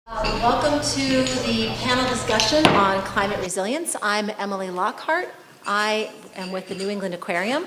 Welcome to the panel discussion on climate resilience. I'm Emily Lockhart. I am with the New England Aquarium,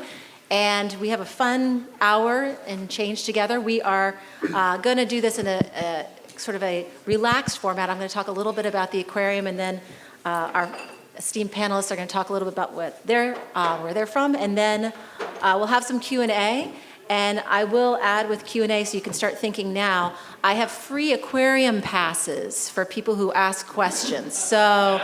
and we have a fun hour and change together. We are going to do this in a sort of a relaxed format. I'm going to talk a little bit about the aquarium, and then our esteemed panelists are going to talk a little bit about where they're from, and then we'll have some Q&A. And I will add with Q&A, so you can start thinking now, I have free aquarium passes for people who ask questions. So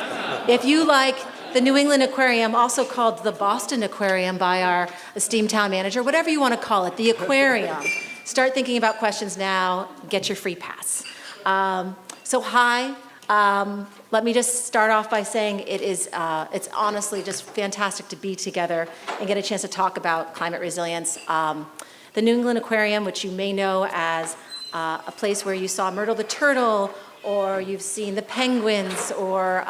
if you like the New England Aquarium, also called the Boston Aquarium by our esteemed town manager, whatever you want to call it, the aquarium, start thinking about questions now, get your free pass. So hi, let me just start off by saying it's honestly just fantastic to be together and get a chance to talk about climate resilience. The New England Aquarium, which you may know as a place where you saw Myrtle the turtle, or you've seen the penguins, or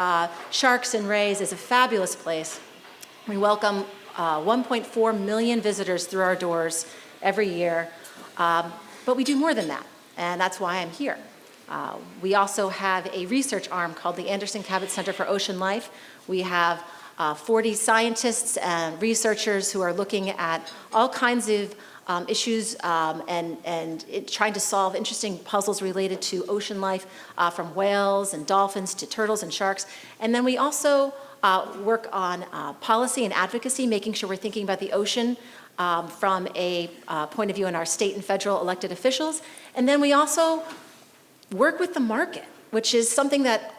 sharks and rays, is a fabulous place. We welcome 1.4 million visitors through our doors every year, but we do more than that, and that's why I'm here. We also have a research arm called the Anderson Cabot Center for Ocean Life. We have 40 scientists and researchers who are looking at all kinds of issues and trying to solve interesting puzzles related to ocean life, from whales and dolphins to turtles and sharks. And then we also work on policy and advocacy, making sure we're thinking about the ocean from a point of view in our state and federal elected officials. And then we also work with the market, which is something that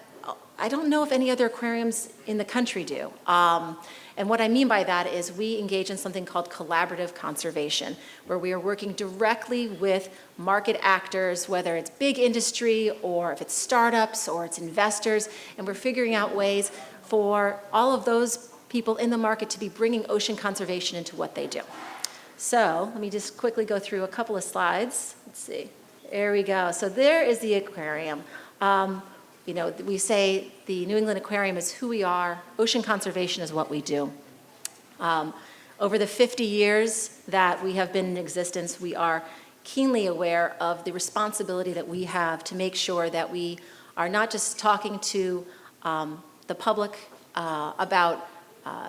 I don't know if any other aquariums in the country do. And what I mean by that is we engage in something called collaborative conservation, where we are working directly with market actors, whether it's big industry or if it's startups or it's investors, and we're figuring out ways for all of those people in the market to be bringing ocean conservation into what they do. So let me just quickly go through a couple of slides. Let's see. There we go. So there is the aquarium. You know, we say the New England Aquarium is who we are. Ocean conservation is what we do. Over the 50 years that we have been in existence, we are keenly aware of the responsibility that we have to make sure that we are not just talking to the public about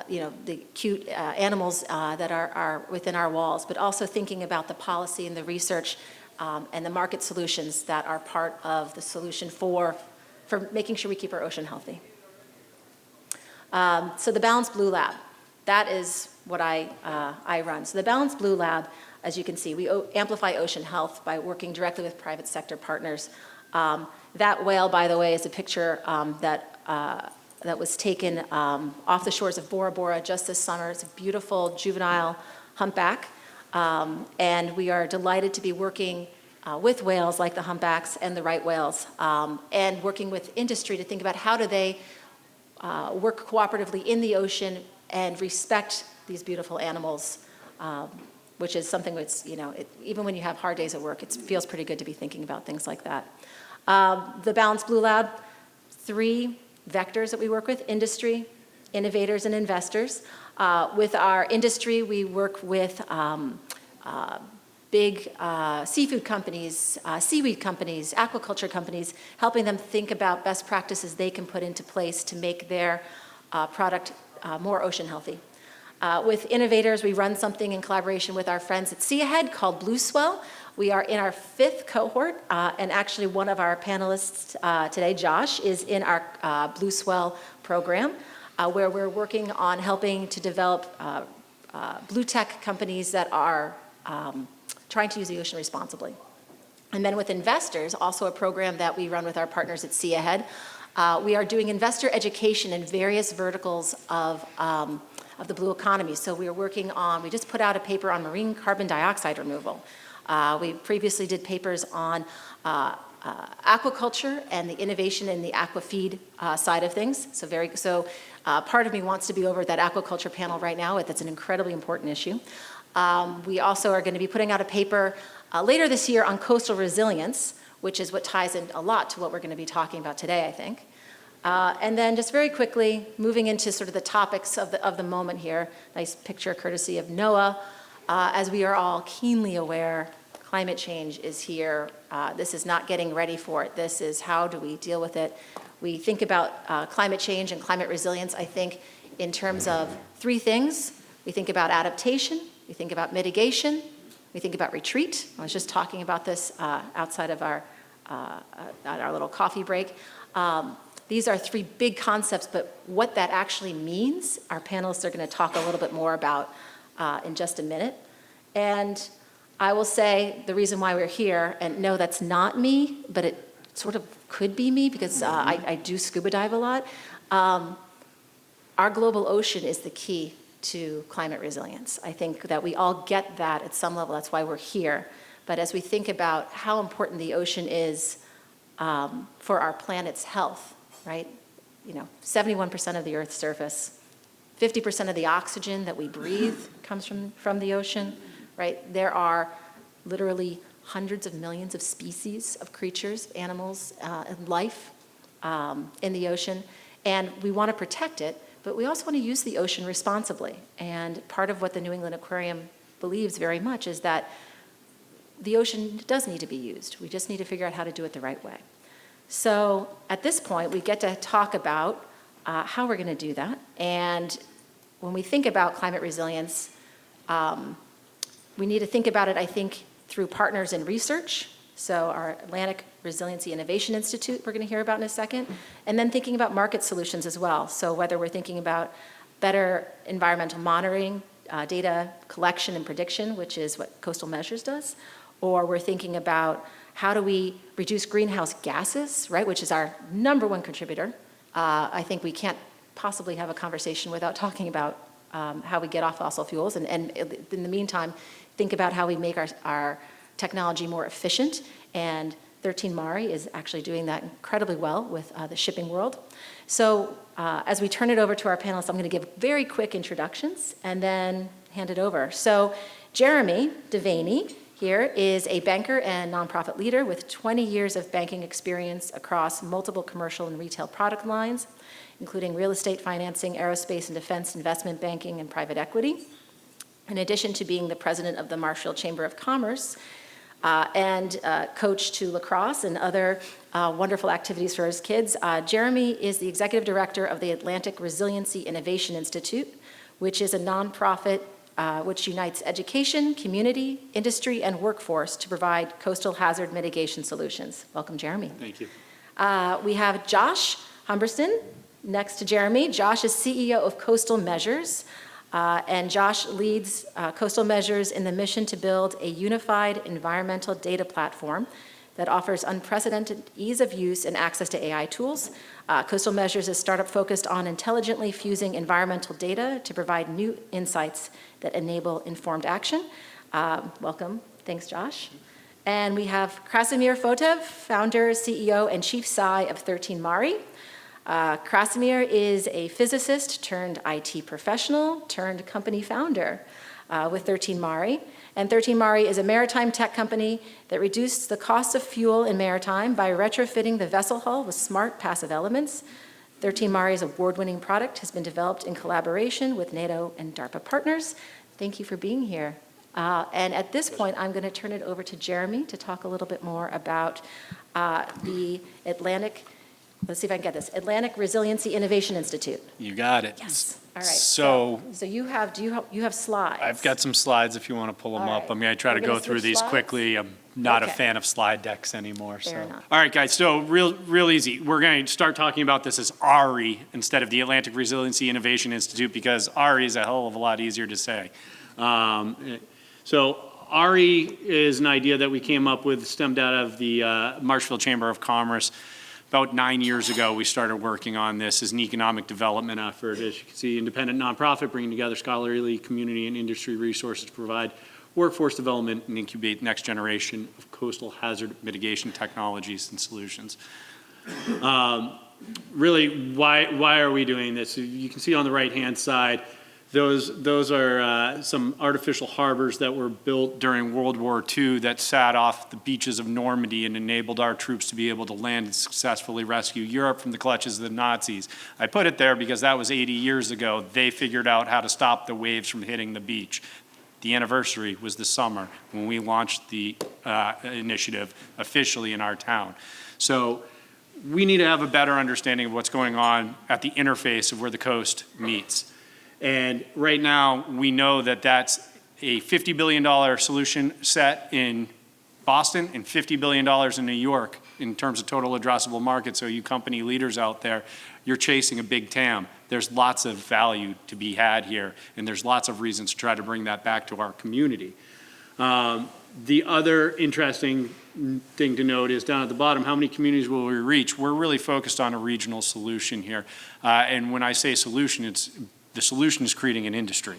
the cute animals that are within our walls, but also thinking about the policy and the research and the market solutions that are part of the solution for making sure we keep our ocean healthy. So the Balanced Blue Lab, that is what I run. So the Balanced Blue Lab, as you can see, we amplify ocean health by working directly with private sector partners. That whale, by the way, is a picture that was taken off the shores of Bora Bora just this summer. It's a beautiful juvenile humpback, and we are delighted to be working with whales like the humpbacks and the right whales, and working with industry to think about how do they work cooperatively in the ocean and respect these beautiful animals, which is something that's, even when you have hard days at work, it feels pretty good to be thinking about things like that. The Balanced Blue Lab, 3 vectors that we work with: industry, innovators, and investors. With our industry, we work with big seafood companies, seaweed companies, aquaculture companies, helping them think about best practices they can put into place to make their product more ocean healthy. With innovators, we run something in collaboration with our friends at Sea Ahead called Blue Swell. We are in our 5th cohort, and actually one of our panelists today, Josh, is in our Blue Swell program, where we're working on helping to develop blue tech companies that are trying to use the ocean responsibly. And then with investors, also a program that we run with our partners at Sea Ahead, we are doing investor education in various verticals of the blue economy. So we just put out a paper on marine carbon dioxide removal. We previously did papers on aquaculture and the innovation in the aquafeed side of things. So part of me wants to be over at that aquaculture panel right now. That's an incredibly important issue. We also are going to be putting out a paper later this year on coastal resilience, which is what ties in a lot to what we're going to be talking about today, I think. And then just very quickly, moving into sort of the topics of the moment here, nice picture courtesy of NOAA. As we are all keenly aware, climate change is here. This is not getting ready for it. This is how do we deal with it. We think about climate change and climate resilience, I think, in terms of three things. We think about adaptation, we think about mitigation, we think about retreat. I was just talking about this outside of our little coffee break. These are three big concepts, but what that actually means, our panelists are going to talk a little bit more about in just a minute. And I will say the reason why we're here, and no, that's not me, but it sort of could be me because I do scuba dive a lot. Our global ocean is the key to climate resilience. I think that we all get that at some level. That's why we're here. But as we think about how important the ocean is for our planet's health, right? 71% of the Earth's surface, 50% of the oxygen that we breathe comes from the ocean, right? There are literally hundreds of millions of species of creatures, animals, and life in the ocean. And we want to protect it, but we also want to use the ocean responsibly. And part of what the New England Aquarium believes very much is that the ocean does need to be used. We just need to figure out how to do it the right way. So at this point, we get to talk about how we're going to do that. And when we think about climate resilience, we need to think about it, I think, through partners in research. So our Atlantic Resiliency Innovation Institute, we're going to hear about in a second. And then thinking about market solutions as well. So whether we're thinking about better environmental monitoring, data collection and prediction, which is what Coastal Measures does, or we're thinking about how do we reduce greenhouse gases, right, which is our number one contributor. I think we can't possibly have a conversation without talking about how we get off fossil fuels. And in the meantime, think about how we make our technology more efficient. And 13 Mari is actually doing that incredibly well with the shipping world. So as we turn it over to our panelists, I'm going to give very quick introductions and then hand it over. So Jeremy Devaney here is a banker and nonprofit leader with 20 years of banking experience across multiple commercial and retail product lines, including real estate financing, aerospace and defense, investment banking, and private equity. In addition to being the president of the Marshall Chamber of Commerce and coach to lacrosse and other wonderful activities for his kids, Jeremy is the executive director of the Atlantic Resiliency Innovation Institute, which is a nonprofit which unites education, community, industry, and workforce to provide coastal hazard mitigation solutions. Welcome, Jeremy. Thank you. We have Josh Humberston next to Jeremy. Josh is CEO of Coastal Measures, and Josh leads Coastal Measures in the mission to build a unified environmental data platform that offers unprecedented ease of use and access to AI tools. Coastal Measures is a startup focused on intelligently fusing environmental data to provide new insights that enable informed action. Welcome. Thanks, Josh. And we have Krasimir Fotev, founder, CEO, and chief Sci of 13 Mari. Krasimir is a physicist turned IT professional turned company founder with 13 Mari. And 13 Mari is a maritime tech company that reduced the cost of fuel in maritime by retrofitting the vessel hull with smart passive elements. 13 Mari's award-winning product has been developed in collaboration with NATO and DARPA partners. Thank you for being here. And at this point, I'm going to turn it over to Jeremy to talk a little bit more about the Atlantic, let's see if I can get this, Atlantic Resiliency Innovation Institute. You got it. Yes. All right. So you have slides? I've got some slides if you want to pull them up. right. I mean, I try to We're go gonna through switch these slides? quickly. I'm not a Okay. fan of slide decks anymore. Fair so. enough. All right, guys. So real easy. We're going to start talking about this as ARI instead of the Atlantic Resiliency Innovation Institute because ARI is a hell of a lot easier to say. So ARI is an idea that we came up with, stemmed out of the Marshall Chamber of Commerce. About 9 years ago, we started working on this as an economic development effort. As you can see, independent nonprofit bringing together scholarly, community, and industry resources to provide workforce development and incubate next generation of coastal hazard mitigation technologies and solutions. Really, why are we doing this? You can see on the right-hand side, those are some artificial harbors that were built during World War II that sat off the beaches of Normandy and enabled our troops to be able to land and successfully rescue Europe from the clutches of the Nazis. I put it there because that was 80 years ago. They figured out how to stop the waves from hitting the beach. The anniversary was this summer when we launched the initiative officially in our town. So we need to have a better understanding of what's going on at the interface of where the coast meets. And right now, we know that that's a $50 billion solution set in Boston and $50 billion in New York in terms of total addressable market. So you company leaders out there, you're chasing a big TAM. There's lots of value to be had here, and there's lots of reasons to try to bring that back to our community. The other interesting thing to note is down at the bottom, how many communities will we reach? We're really focused on a regional solution here. And when I say solution, the solution is creating an industry.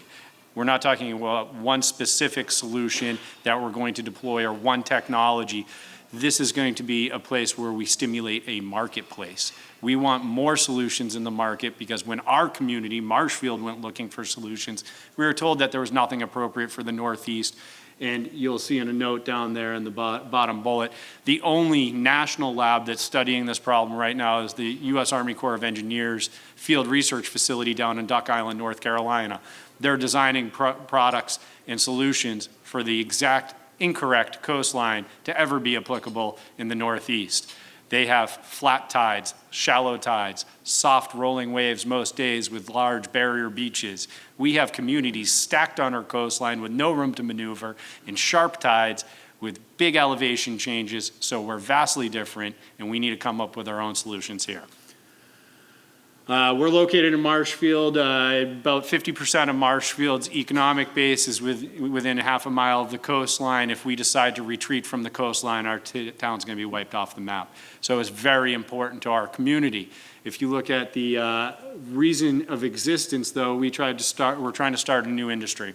We're not talking about one specific solution that we're going to deploy or one technology. This is going to be a place where we stimulate a marketplace. We want more solutions in the market because when our community, Marshfield, went looking for solutions, we were told that there was nothing appropriate for the Northeast. And you'll see in a note down there in the bottom bullet, the only national lab that's studying this problem right now is the U.S. Army Corps of Engineers Field Research Facility down in Duck Island, North Carolina. They're designing products and solutions for the exact incorrect coastline to ever be applicable in the Northeast. They have flat tides, shallow tides, soft rolling waves most days with large barrier beaches. We have communities stacked on our coastline with no room to maneuver and sharp tides with big elevation changes, so we're vastly different and we need to come up with our own solutions here. We're located in Marshfield. About 50% of Marshfield's economic base is within half a mile of the coastline. If we decide to retreat from the coastline, our town's going to be wiped off the map. So it's very important to our community. If you look at the reason of existence, though, we're trying to start a new industry.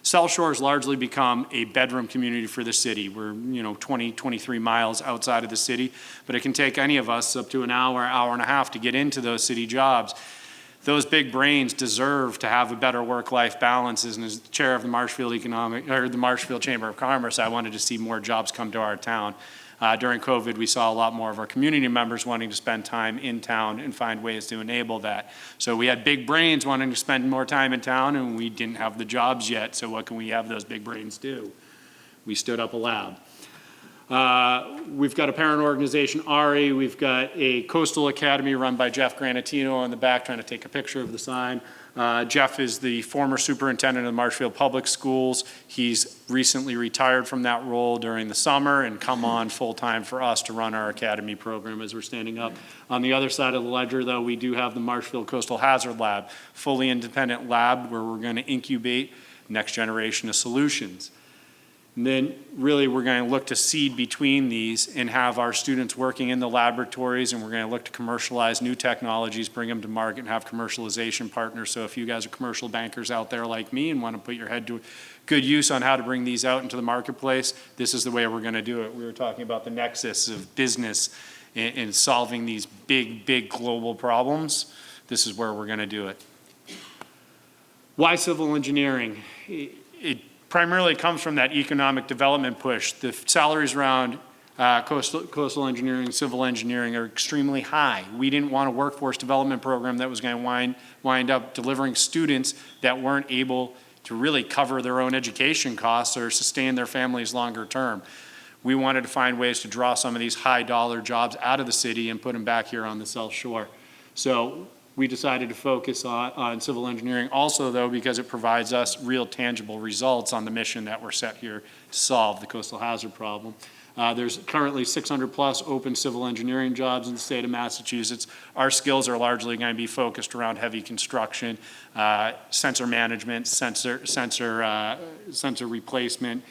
South Shore has largely become a bedroom community for the city. We're 20, 23 miles outside of the city, but it can take any of us up to an hour, hour and a half to get into those city jobs. Those big brains deserve to have a better work-life balance. And as chair of the Marshfield the Marshfield Chamber of Commerce, I wanted to see more jobs come to our town. During COVID, we saw a lot more of our community members wanting to spend time in town and find ways to enable that. So we had big brains wanting to spend more time in town, and we didn't have the jobs yet. So what can we have those big brains do? We stood up a lab. We've got a parent organization, ARI. We've got a coastal academy run by Jeff Granatino on the back, trying to take a picture of the sign. Jeff is the former superintendent of the Marshfield Public Schools. He's recently retired from that role during the summer and come on full-time for us to run our academy program as we're standing up. On the other side of the ledger, though, we do have the Marshfield Coastal Hazard Lab, fully independent lab where we're going to incubate next generation of solutions. And then really we're going to look to seed between these and have our students working in the laboratories, and we're going to look to commercialize new technologies, bring them to market, and have commercialization partners. So if you guys are commercial bankers out there like me and want to put your head to good use on how to bring these out into the marketplace, this is the way we're going to do it. We were talking about the nexus of business and solving these big global problems. This is where we're going to do it. Why civil engineering? It primarily comes from that economic development push. The salaries around coastal engineering, civil engineering are extremely high. We didn't want a workforce development program that was going to wind up delivering students that weren't able to really cover their own education costs or sustain their families longer term. We wanted to find ways to draw some of these high dollar jobs out of the city and put them back here on the South Shore. So we decided to focus on civil engineering also, though, because it provides us real tangible results on the mission that we're set here to solve the coastal hazard problem. There's currently 600 plus open civil engineering jobs in the state of Massachusetts. Our skills are largely going to be focused around heavy construction, sensor management, sensor replacement,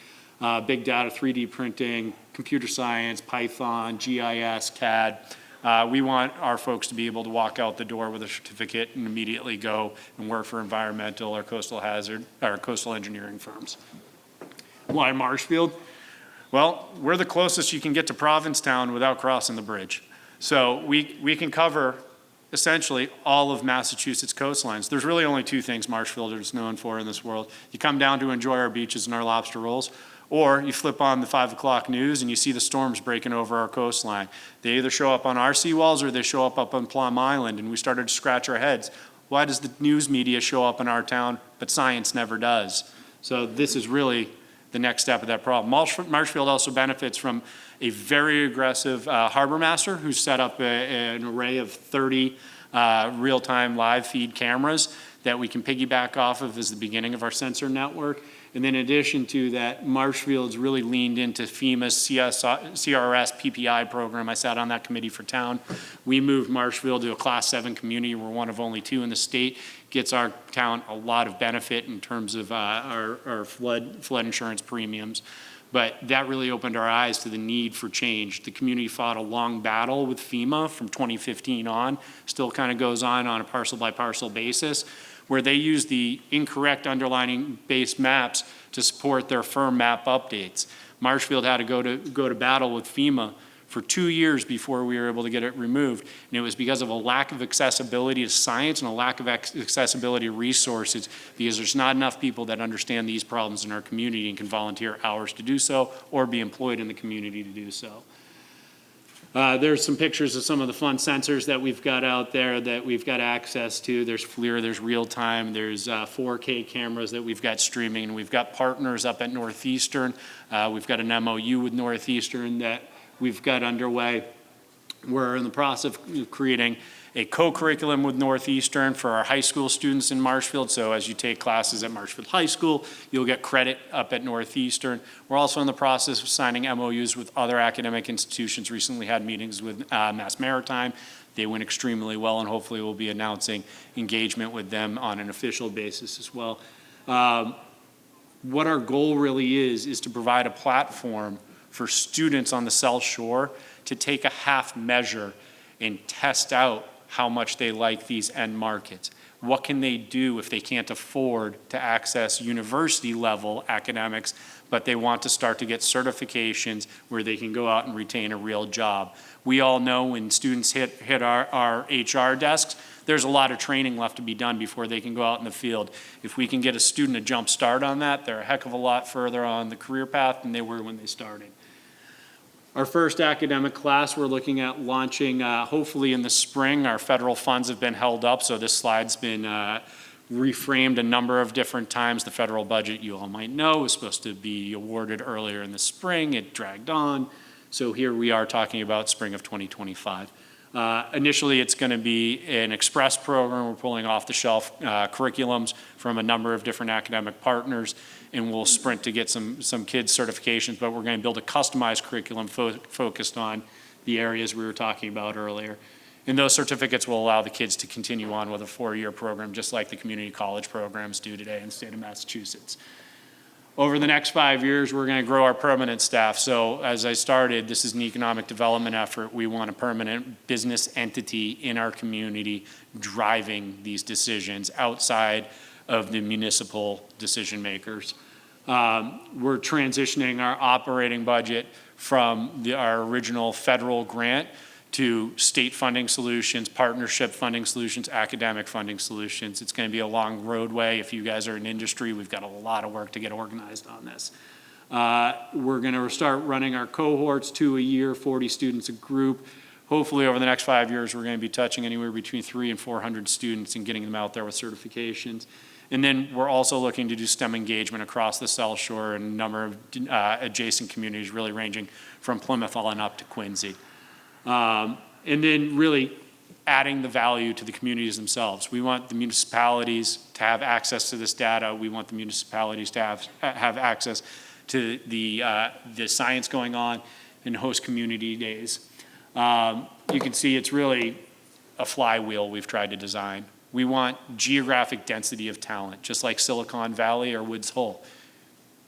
big data, 3D printing, computer science, Python, GIS, CAD. We want our folks to be able to walk out the door with a certificate and immediately go and work for environmental or coastal hazard or coastal engineering firms. Why Marshfield? Well, we're the closest you can get to Provincetown without crossing the bridge. So we can cover essentially all of Massachusetts coastlines. There's really only two things Marshfield is known for in this world. You come down to enjoy our beaches and our lobster rolls, or you flip on the 5 o'clock news and you see the storms breaking over our coastline. They either show up on our seawalls or they show up on Plum Island, and we started to scratch our heads. Why does the news media show up in our town, but science never does? So this is really the next step of that problem. Marshfield also benefits from a very aggressive harbor master who set up an array of 30 real-time live feed cameras that we can piggyback off of as the beginning of our sensor network. And then in addition to that, Marshfield's really leaned into FEMA's CRS PPI program. I sat on that committee for town. We moved Marshfield to a Class 7 community. We're one of only 2 in the state. Gets our town a lot of benefit in terms of our flood insurance premiums. But that really opened our eyes to the need for change. The community fought a long battle with FEMA from 2015 on, still kind of goes on a parcel by parcel basis, where they use the incorrect underlining based maps to support their firm map updates. Marshfield had to go to battle with FEMA for 2 years before we were able to get it removed. And it was because of a lack of accessibility to science and a lack of accessibility to resources, because there's not enough people that understand these problems in our community and can volunteer hours to do so or be employed in the community to do so. There's some pictures of some of the fun sensors that we've got out there that we've got access to. There's FLIR, there's real time, there's 4K cameras that we've got streaming, and we've got partners up at Northeastern. We've got an MOU with Northeastern that we've got underway. We're in the process of creating a co-curriculum with Northeastern for our high school students in Marshfield. So as you take classes at Marshfield High School, you'll get credit up at Northeastern. We're also in the process of signing MOUs with other academic institutions. Recently had meetings with Mass Maritime. They went extremely well, and hopefully we'll be announcing engagement with them on an official basis as well. What our goal really is to provide a platform for students on the South Shore to take a half measure and test out how much they like these end markets. What can they do if they can't afford to access university level academics, but they want to start to get certifications where they can go out and retain a real job? We all know when students hit our HR desks, there's a lot of training left to be done before they can go out in the field. If we can get a student a jump start on that, they're a heck of a lot further on the career path than they were when they started. Our first academic class we're looking at launching hopefully in the spring. Our federal funds have been held up, so this slide's been reframed a number of different times. The federal budget, you all might know, was supposed to be awarded earlier in the spring. It dragged on. So here we are talking about spring of 2025. Initially, it's going to be an express program. We're pulling off-the-shelf curriculums from a number of different academic partners, and we'll sprint to get some kids certifications, but we're going to build a customized curriculum focused on the areas we were talking about earlier. And those certificates will allow the kids to continue on with a 4-year program, just like the community college programs do today in the state of Massachusetts. Over the next 5 years, we're going to grow our permanent staff. So as I started, this is an economic development effort. We want a permanent business entity in our community driving these decisions outside of the municipal decision makers. We're transitioning our operating budget from our original federal grant to state funding solutions, partnership funding solutions, academic funding solutions. It's going to be a long roadway. If you guys are in industry, we've got a lot of work to get organized on this. We're going to start running our cohorts 2 a year, 40 students a group. Hopefully over the next 5 years, we're going to be touching anywhere between 300 and 400 students and getting them out there with certifications. And then we're also looking to do STEM engagement across the South Shore and a number of adjacent communities, really ranging from Plymouth on up to Quincy. And then really adding the value to the communities themselves. We want the municipalities to have access to this data. We want the municipalities to have access to the science going on and host community days. You can see it's really a flywheel we've tried to design. We want geographic density of talent, just like Silicon Valley or Woods Hole.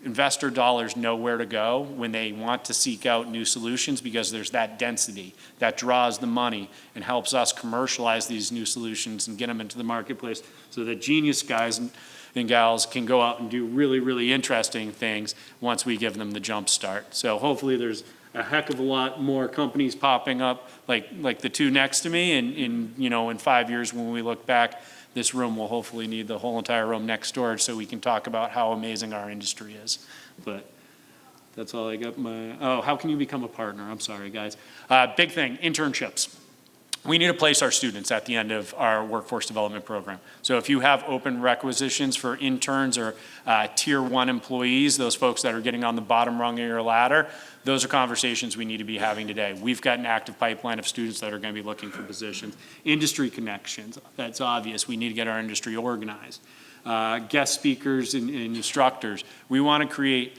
Investor dollars know where to go when they want to seek out new solutions because there's that density that draws the money and helps us commercialize these new solutions and get them into the marketplace so that genius guys and gals can go out and do really, really interesting things once we give them the jump start. So hopefully there's a heck of a lot more companies popping up like the 2 next to me, and in 5 years when we look back, this room will hopefully need the whole entire room next door so we can talk about how amazing our industry is. But that's all I got. How can you become a partner? I'm sorry, guys. Big thing, internships. we need to place our students at the end of our workforce development program. So if you have open requisitions for interns or tier 1 employees, those folks that are getting on the bottom rung of your ladder, those are conversations we need to be having today. We've got an active pipeline of students that are going to be looking for positions. Industry connections, that's obvious. We need to get our industry organized. Guest speakers and instructors. We want to create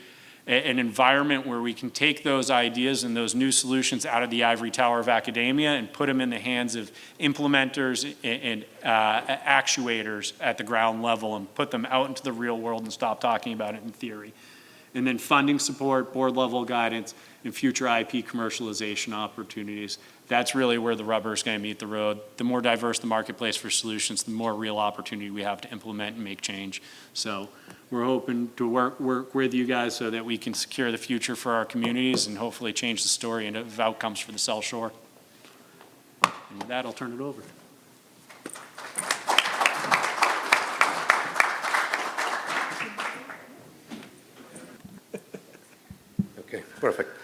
an environment where we can take those ideas and those new solutions out of the ivory tower of academia and put them in the hands of implementers and actuators at the ground level and put them out into the real world and stop talking about it in theory. And then funding support, board level guidance, and future IP commercialization opportunities. That's really where the rubber is going to meet the road. The more diverse the marketplace for solutions, the more real opportunity we have to implement and make change. So we're hoping to work with you guys so that we can secure the future for our communities and hopefully change the story and of outcomes for the South Shore. And with that, I'll turn it over. Okay, perfect.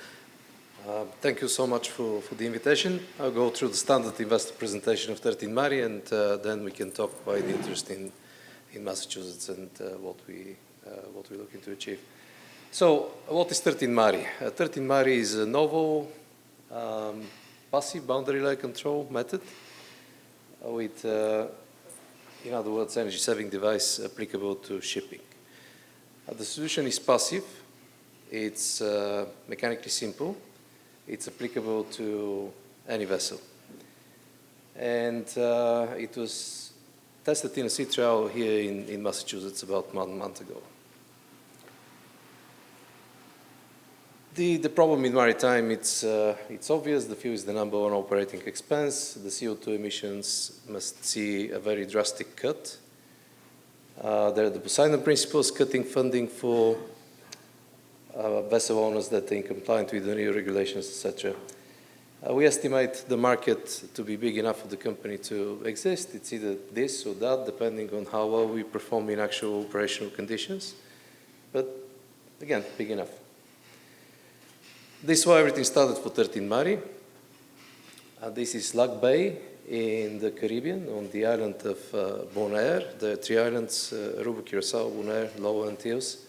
Thank you so much for the invitation. I'll go through the standard investor presentation of 13 Mari, and then we can talk about the interest in Massachusetts and what we're looking to achieve. So, what is 13 Mari? 13 Mari is a novel passive boundary layer control method with, in other words, energy-saving device applicable to shipping. The solution is passive. It's mechanically simple. It's applicable to any vessel. And it was tested in a sea trial here in Massachusetts about 1 month ago. The problem in maritime, it's obvious. The fuel is the number 1 operating expense. The CO2 emissions must see a very drastic cut. There are the Poseidon principles, cutting funding for vessel owners that are compliant with the new regulations, etc. We estimate the market to be big enough for the company to exist. It's either this or that, depending on how well we perform in actual operational conditions. But again, big enough. This is why everything started for 13 Mari. This is Luck Bay in the Caribbean on the island of Bonaire. There are 3 islands, Aruba, Curacao, Bonaire, Lower Antilles.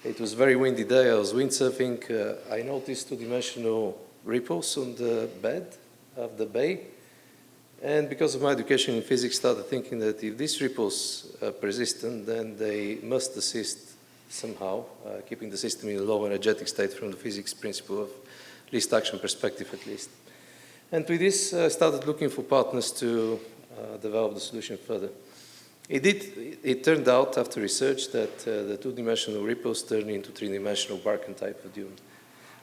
It was a very windy day. I was windsurfing. I noticed 2-dimensional ripples on the bed of the bay. And because of my education in physics, started thinking that if these ripples are persistent, then they must assist somehow, keeping the system in a low energetic state from the physics principle of least action perspective at least. And with this, I started looking for partners to develop the solution further. It turned out after research that the 2-dimensional ripples turn into 3-dimensional Barkan type of dune.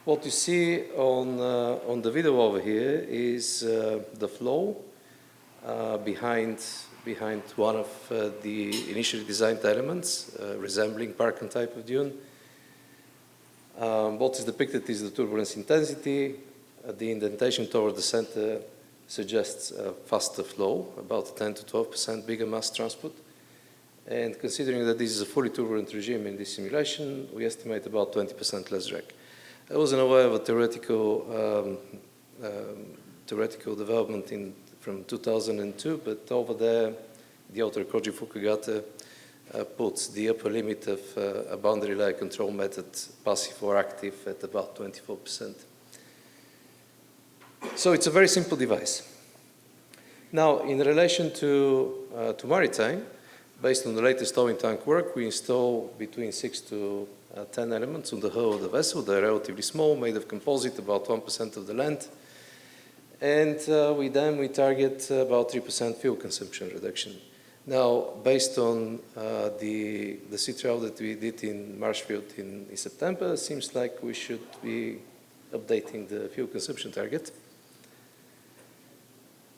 What you see on the video over here is the flow behind one of the initially designed elements resembling Barkan type of dune. What is depicted is the turbulence intensity. The indentation toward the center suggests a faster flow, about 10 to 12% bigger mass transport. And considering that this is a fully turbulent regime in this simulation, we estimate about 20% less drag. I wasn't aware of a theoretical development from 2002, but over there, the author Koji Fukugata puts the upper limit of a boundary layer control method, passive or active, at about 24%. So it's a very simple device. Now, in relation to maritime, based on the latest towing tank work, we install between 6 to 10 elements on the hull of the vessel. They're relatively small, made of composite, about 1% of the length. And with them, we target about 3% fuel consumption reduction. Now, based on the sea trial that we did in Marshfield in September, it seems like we should be updating the fuel consumption target.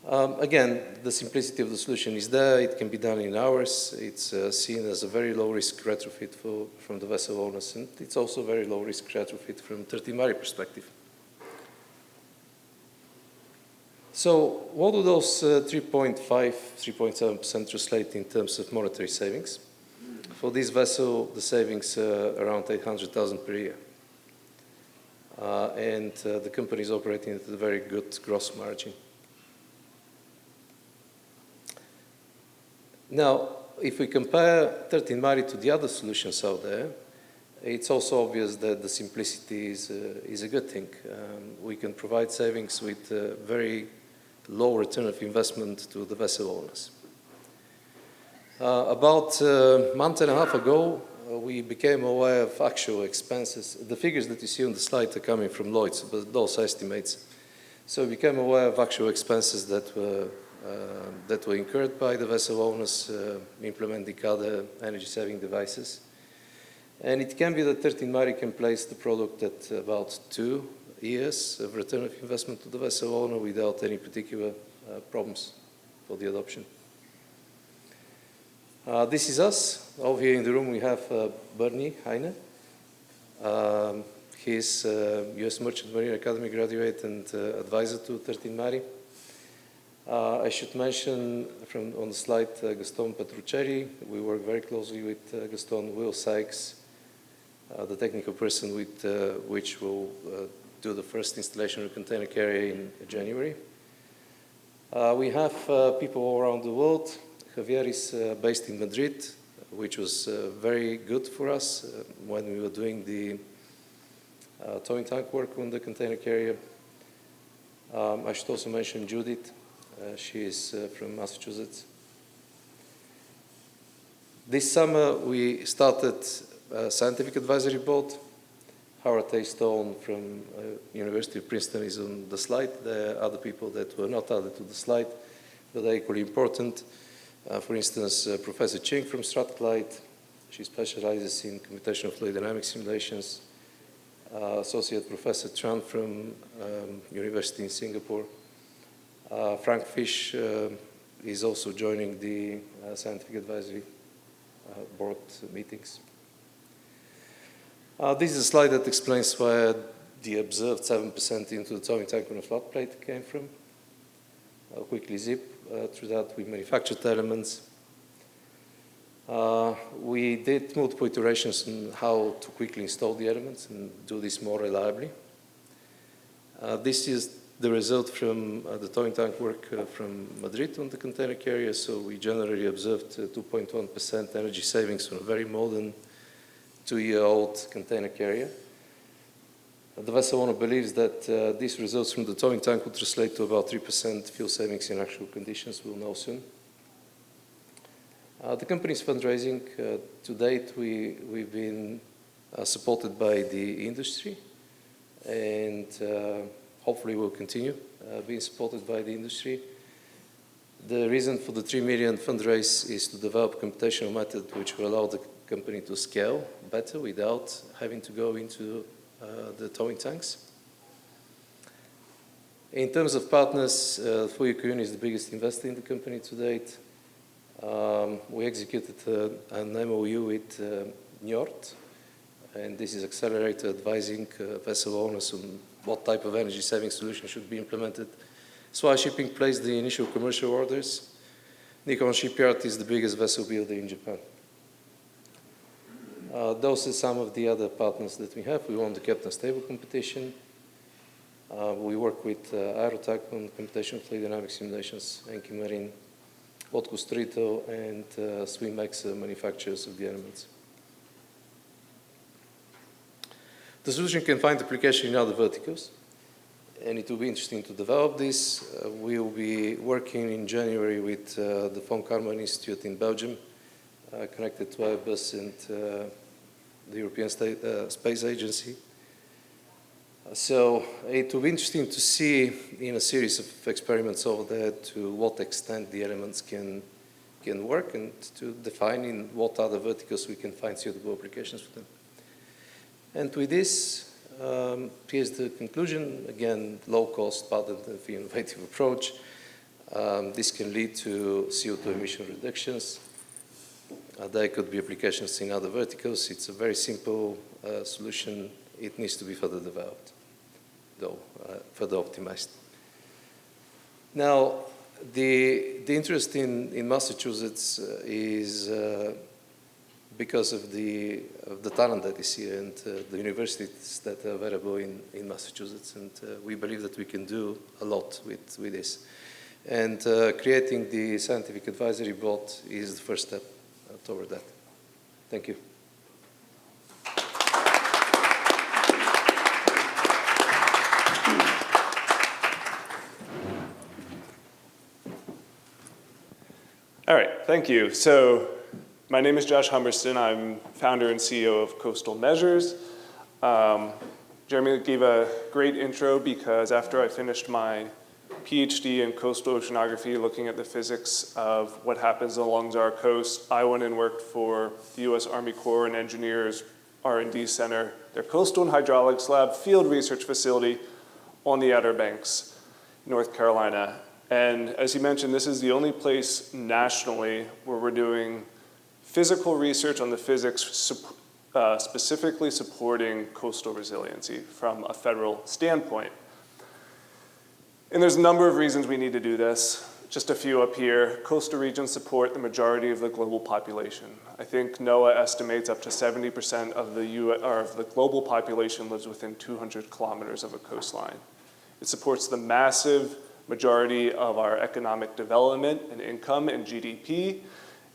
Again, the simplicity of the solution is there. It can be done in hours. It's seen as a very low-risk retrofit from the vessel owners, and it's also a very low-risk retrofit from 13 Mari perspective. So what do those 3.5, 3.7% translate in terms of monetary savings? For this vessel, the savings are around $800,000 per year. And the company is operating at a very good gross margin. Now, if we compare 13 Mari to the other solutions out there, it's also obvious that the simplicity is a good thing. We can provide savings with very low return of investment to the vessel owners. About a month and a half ago, we became aware of actual expenses. The figures that you see on the slide are coming from Lloyd's, but those estimates. So we became aware of actual expenses that were incurred by the vessel owners implementing other energy-saving devices. And it can be that 13 Mari can place the product at about 2 years of return of investment to the vessel owner without any particular problems for the adoption. This is us. Over here in the room we have Bernie Heine. He's US Merchant Marine Academy graduate and advisor to 13 Mari. I should mention on the slide Gaston Petruccieri. We work very closely with Gaston. Will Sykes, the technical person with which will do the first installation of container carrier in January. We have people all around the world. Javier is based in Madrid, which was very good for us when we were doing the towing tank work on the container carrier. I should also mention Judith. She is from Massachusetts. This summer we started a scientific advisory board. Howard A. Stone from University of Princeton is on the slide. There are other people that were not added to the slide, but are equally important. For instance, Professor Ching from Strathclyde. She specializes in computational fluid dynamics simulations. Associate Professor Tran from University in Singapore. Frank Fish is also joining the scientific advisory board meetings. This is a slide that explains where the observed 7% into the towing tank on a flat plate came from. I'll quickly zip through that. We manufactured elements. We did multiple iterations on how to quickly install the elements and do this more reliably. This is the result from the towing tank work from Madrid on the container carrier. So we generally observed 2.1% energy savings on a very modern 2-year-old container carrier. The vessel owner believes that these results from the towing tank would translate to about 3% fuel savings in actual conditions. We'll know soon. The company's fundraising, to date, we've been supported by the industry, and hopefully we'll continue being supported by the industry. The reason for the 3 million fundraise is to develop a computational method which will allow the company to scale better without having to go into the towing tanks. In terms of partners, Fuyu Kyun is the biggest investor in the company to date. We executed an MOU with Njord, and this is accelerator advising vessel owners on what type of energy saving solution should be implemented. Swire Shipping placed the initial commercial orders. Nikon Shipyard is the biggest vessel builder in Japan. Those are some of the other partners that we have. We won the Captain Stable competition. We work with Aerotech on computational fluid dynamic simulations, Enki Marine, Otko Strito, and Swimex manufacturers of the elements. The solution can find application in other verticals, and it will be interesting to develop this. We will be working in January with the Von Karman Institute in Belgium, connected to Airbus and the European Space Agency. So it will be interesting to see in a series of experiments over there to what extent the elements can work and to define in what other verticals we can find suitable applications for them. And with this, here's the conclusion. Again, low cost, patent and innovative approach. This can lead to CO2 emission reductions. There could be applications in other verticals. It's a very simple solution. It needs to be further developed, though, further optimized. Now, the interest in Massachusetts is because of the talent that is here and the universities that are available in Massachusetts. And we believe that we can do a lot with this. And creating the scientific advisory board is the first step toward that. Thank you. All right, thank you. So my name is Josh Humberston. I'm founder and CEO of Coastal Measures. Jeremy gave a great intro because after I finished my PhD in coastal oceanography, looking at the physics of what happens along our coast, I went and worked for the U.S. Army Corps and Engineers R&D Center, their Coastal and Hydraulics Lab field research facility on the Outer Banks, North Carolina. And as he mentioned, this is the only place nationally where we're doing physical research on the physics specifically supporting coastal resiliency from a federal standpoint. And there's a number of reasons we need to do this. Just a few up here. Coastal regions support the majority of the global population. I think NOAA estimates up to 70% of the global population lives within 200 kilometers of a coastline. It supports the massive majority of our economic development and income and GDP.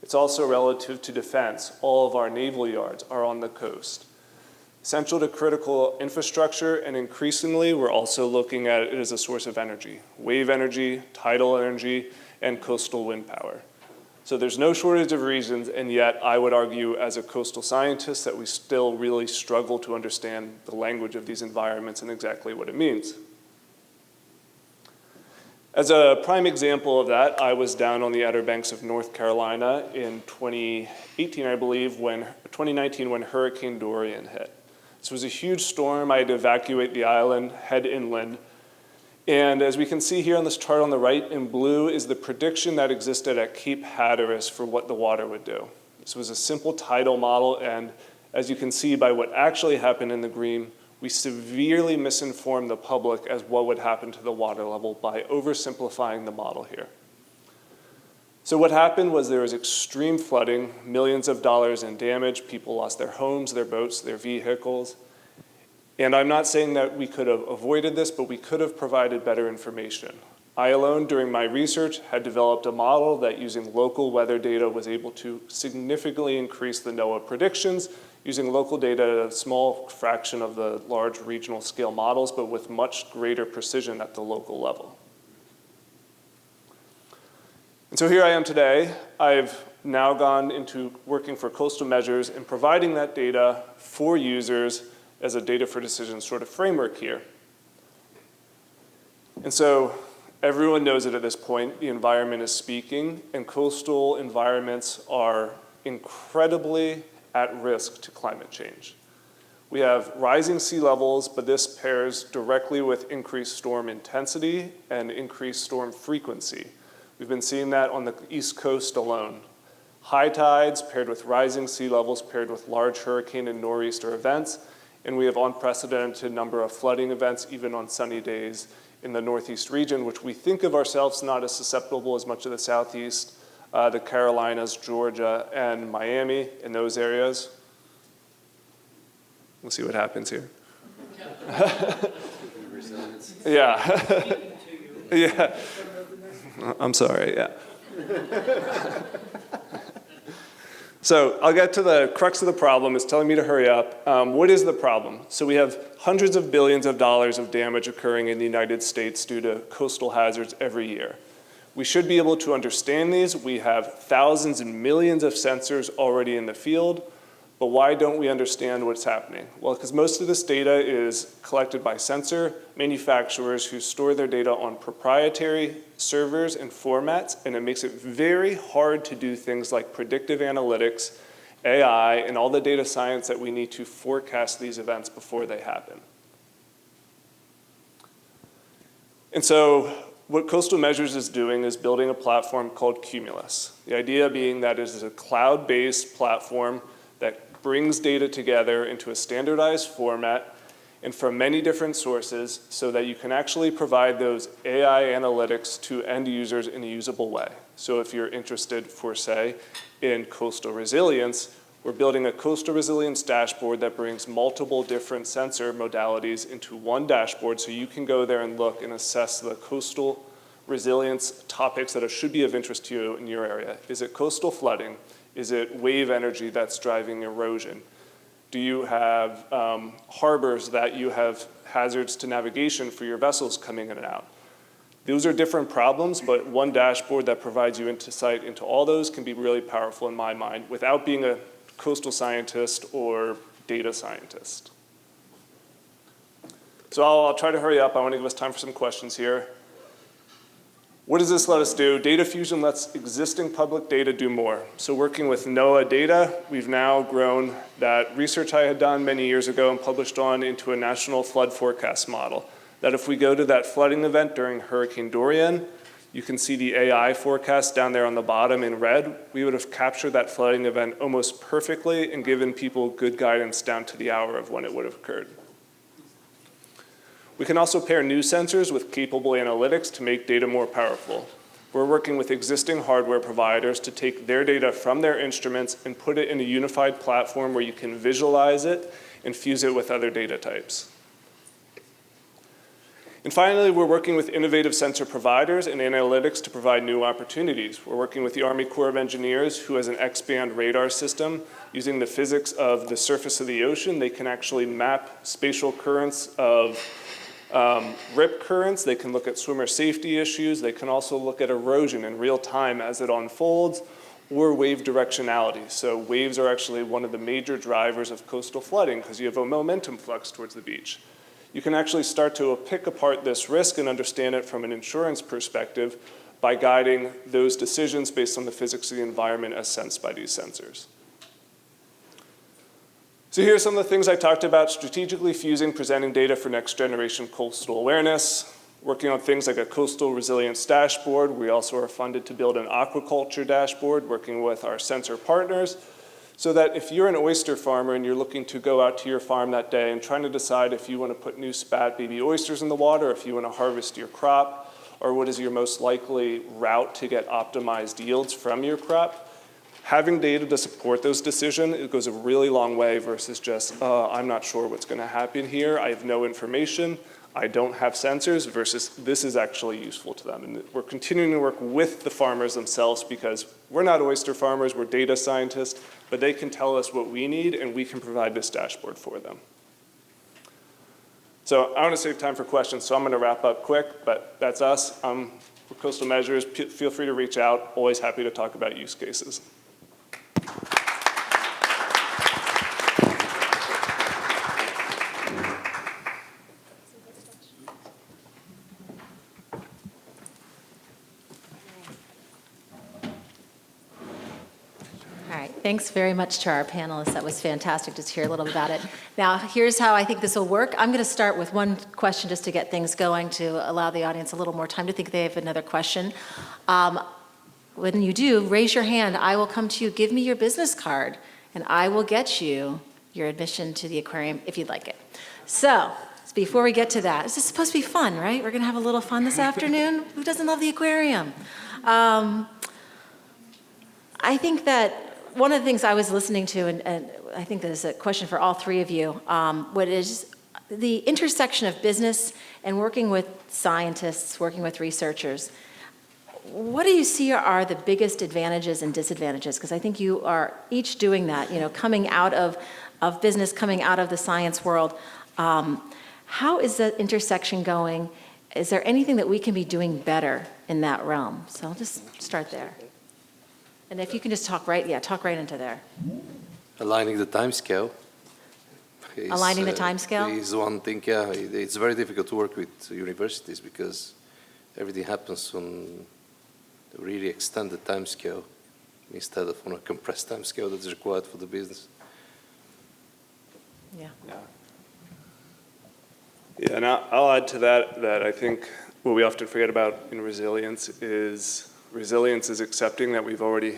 It's also relative to defense. All of our naval yards are on the coast. Central to critical infrastructure, and increasingly we're also looking at it as a source of energy. Wave energy, tidal energy, and coastal wind power. So there's no shortage of reasons, and yet I would argue as a coastal scientist that we still really struggle to understand the language of these environments and exactly what it means. As a prime example of that, I was down on the Outer Banks of North Carolina in 2018, I believe, 2019, when Hurricane Dorian hit. This was a huge storm. I had to evacuate the island, head inland. And as we can see here on this chart on the right in blue is the prediction that existed at Cape Hatteras for what the water would do. This was a simple tidal model, and as you can see by what actually happened in the green, we severely misinformed the public as what would happen to the water level by oversimplifying the model here. So what happened was there was extreme flooding, millions of dollars in damage, people lost their homes, their boats, their vehicles. And I'm not saying that we could have avoided this, but we could have provided better information. I alone, during my research, had developed a model that using local weather data was able to significantly increase the NOAA predictions, using local data at a small fraction of the large regional scale models, but with much greater precision at the local level. And so here I am today. I've now gone into working for Coastal Measures and providing that data for users as a data for decisions sort of framework here. And so everyone knows it at this point, the environment is speaking, and coastal environments are incredibly at risk to climate change. We have rising sea levels, but this pairs directly with increased storm intensity and increased storm frequency. We've been seeing that on the East Coast alone. High tides paired with rising sea levels paired with large hurricane and nor'easter events, and we have unprecedented number of flooding events even on sunny days in the Northeast region, which we think of ourselves not as susceptible as much of the Southeast, the Carolinas, Georgia, and Miami in those areas. We'll see what happens here. Yeah. Yeah. I'm sorry, yeah. So I'll get to the crux of the problem. It's telling me to hurry up. What is the problem? So we have hundreds of billions of dollars of damage occurring in the United States due to coastal hazards every year. We should be able to understand these. We have thousands and millions of sensors already in the field, but why don't we understand what's happening? Well, because most of this data is collected by sensor manufacturers who store their data on proprietary servers and formats, and it makes it very hard to do things like predictive analytics, AI, and all the data science that we need to forecast these events before they happen. And so what Coastal Measures is doing is building a platform called Cumulus. The idea being that it is a cloud-based platform that brings data together into a standardized format and from many different sources so that you can actually provide those AI analytics to end users in a usable way. So if you're interested, for say, in coastal resilience, we're building a coastal resilience dashboard that brings multiple different sensor modalities into one dashboard so you can go there and look and assess the coastal resilience topics that should be of interest to you in your area. Is it coastal flooding? Is it wave energy that's driving erosion? Do you have harbors that you have hazards to navigation for your vessels coming in and out? Those are different problems, but one dashboard that provides you insight into all those can be really powerful in my mind without being a coastal scientist or data scientist. So I'll try to hurry up. I want to give us time for some questions here. What does this let us do? Data fusion lets existing public data do more. So working with NOAA data, we've now grown that research I had done many years ago and published on into a national flood forecast model. That if we go to that flooding event during Hurricane Dorian, you can see the AI forecast down there on the bottom in red. We would have captured that flooding event almost perfectly and given people good guidance down to the hour of when it would have occurred. We can also pair new sensors with capable analytics to make data more powerful. We're working with existing hardware providers to take their data from their instruments and put it in a unified platform where you can visualize it and fuse it with other data types. And finally, we're working with innovative sensor providers and analytics to provide new opportunities. We're working with the Army Corps of Engineers, who has an X-band radar system. Using the physics of the surface of the ocean, they can actually map spatial currents of rip currents. They can look at swimmer safety issues. They can also look at erosion in real time as it unfolds, or wave directionality. So waves are actually one of the major drivers of coastal flooding because you have a momentum flux towards the beach. You can actually start to pick apart this risk and understand it from an insurance perspective by guiding those decisions based on the physics of the environment as sensed by these sensors. So here are some of the things I talked about: strategically fusing presenting data for next generation coastal awareness, working on things like a coastal resilience dashboard. We also are funded to build an aquaculture dashboard, working with our sensor partners, so that if you're an oyster farmer and you're looking to go out to your farm that day and trying to decide if you want to put new spat baby oysters in the water, if you want to harvest your crop, or what is your most likely route to get optimized yields from your crop, having data to support those decisions, it goes a really long way versus just, I'm not sure what's going to happen here, I have no information, I don't have sensors, versus this is actually useful to them. And we're continuing to work with the farmers themselves because we're not oyster farmers, we're data scientists, but they can tell us what we need and we can provide this dashboard for them. So I want to save time for questions, so I'm going to wrap up quick, but that's us. We're Coastal Measures. Feel free to reach out. Always happy to talk about use cases. All right, thanks very much to our panelists. That was fantastic to hear a little about it. Now, here's how I think this will work. I'm going to start with one question just to get things going, to allow the audience a little more time to think they have another question. When you do, raise your hand. I will come to you. Give me your business card, and I will get you your admission to the aquarium if you'd like it. So, before we get to that, this is supposed to be fun, right? We're going to have a little fun this afternoon. Who doesn't love the aquarium? I think that one of the things I was listening to, and I think there's a question for all three of you, what is the intersection of business and working with scientists, working with researchers. What do you see are the biggest advantages and disadvantages? Because I think you are each doing that, coming out of business, coming out of the science world. How is that intersection going? Is there anything that we can be doing better in that realm? So I'll just start there. And if you can just talk right into there. Aligning the time scale. Aligning the time scale? Is one thing, yeah. It's very difficult to work with universities because everything happens on a really extended time scale instead of on a compressed time scale that's required for the business. Yeah. Yeah, and I'll add to that I think what we often forget about in resilience is accepting that we've already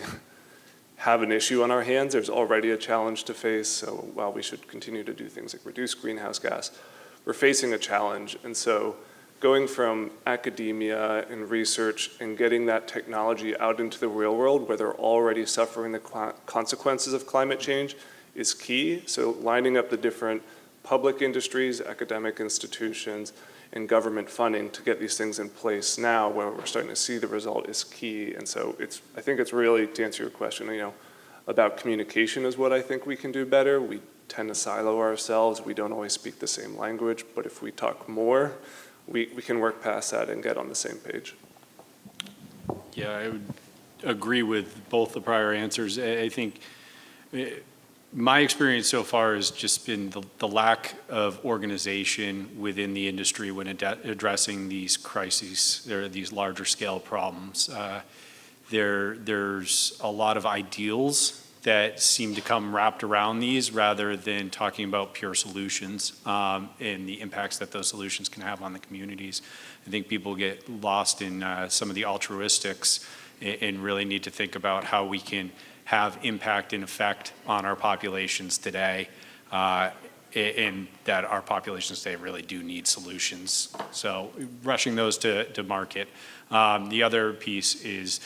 have an issue on our hands. There's already a challenge to face. So while we should continue to do things like reduce greenhouse gas, we're facing a challenge. And so going from academia and research and getting that technology out into the real world where they're already suffering the consequences of climate change is key. So lining up the different public industries, academic institutions, and government funding to get these things in place now, where we're starting to see the result, is key. And so I think it's really, to answer your question, about communication is what I think we can do better. We tend to silo ourselves. We don't always speak the same language, but if we talk more, we can work past that and get on the same page. Yeah, I would agree with both the prior answers. I think my experience so far has just been the lack of organization within the industry when addressing these crises, or these larger scale problems. There's a lot of ideals that seem to come wrapped around these rather than talking about pure solutions and the impacts that those solutions can have on the communities. I think people get lost in some of the altruistics and really need to think about how we can have impact and effect on our populations today, and that our populations today really do need solutions. So rushing those to market. The other piece is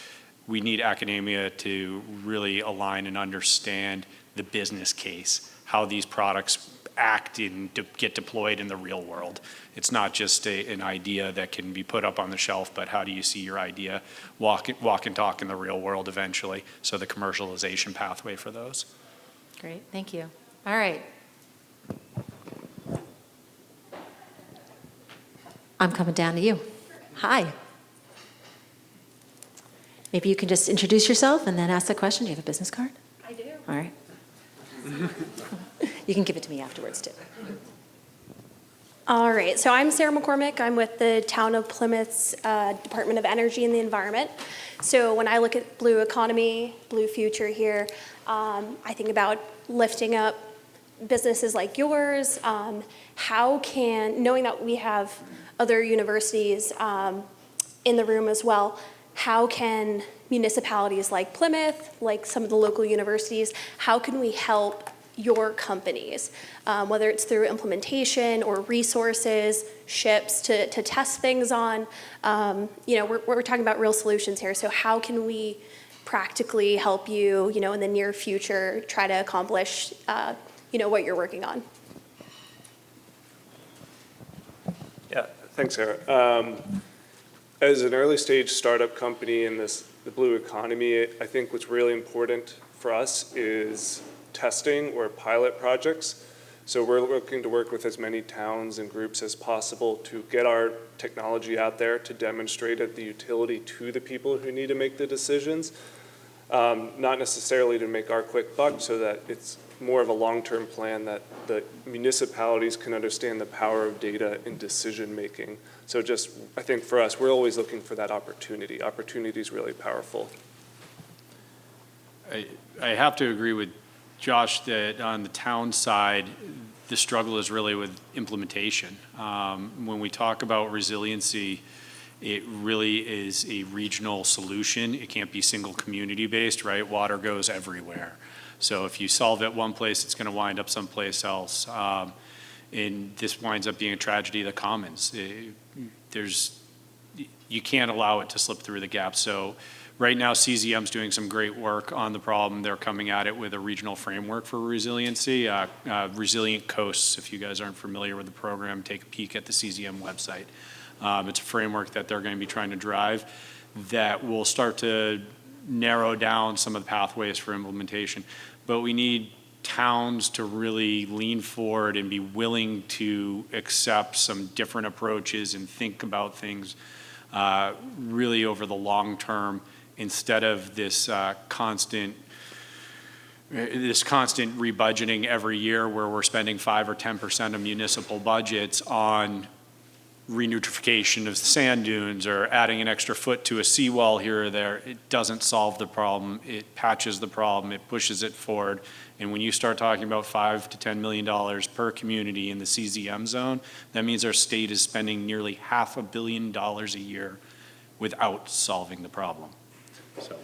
we need academia to really align and understand the business case, how these products act and get deployed in the real world. It's not just an idea that can be put up on the shelf, but how do you see your idea walk and talk in the real world eventually? So the commercialization pathway for those. Great, thank you. All right. I'm coming down to you. Hi. Maybe you can just introduce yourself and then ask the question. Do you have a business card? I do. All right. You can give it to me afterwards, too. All right, so I'm Sarah McCormick. I'm with the Town of Plymouth's Department of Energy and the Environment. So when I look at blue economy, blue future here, I think about lifting up businesses like yours. How can, knowing that we have other universities in the room as well, how can municipalities like Plymouth, like some of the local universities, how can we help your companies, whether it's through implementation or resources, ships to test things on? We're talking about real solutions here. So how can we practically help you, in the near future, try to accomplish, what you're working on? Yeah, thanks, Sarah. As an early stage startup company in the blue economy, I think what's really important for us is testing or pilot projects. So we're looking to work with as many towns and groups as possible to get our technology out there to demonstrate the utility to the people who need to make the decisions, not necessarily to make our quick buck, so that it's more of a long-term plan that the municipalities can understand the power of data in decision making. So I think for us, we're always looking for that opportunity. Opportunity is really powerful. I have to agree with Josh that on the town side, the struggle is really with implementation. When we talk about resiliency, it really is a regional solution. It can't be single community based, right? Water goes everywhere. So if you solve it one place, it's going to wind up someplace else. And this winds up being a tragedy of the commons. You can't allow it to slip through the gaps. So right now, CZM's doing some great work on the problem. They're coming at it with a regional framework for resiliency. Resilient Coasts, if you guys aren't familiar with the program, take a peek at the CZM website. It's a framework that they're going to be trying to drive that will start to narrow down some of the pathways for implementation. But we need towns to really lean forward and be willing to accept some different approaches and think about things really over the long term, instead of this constant rebudgeting every year where we're spending 5 or 10% of municipal budgets on renutrification of sand dunes or adding an extra foot to a seawall here or there. It doesn't solve the problem. It patches the problem. It pushes it forward. And when you start talking about $5 to $10 million per community in the CZM zone, that means our state is spending nearly $500 million a year without solving the problem. So.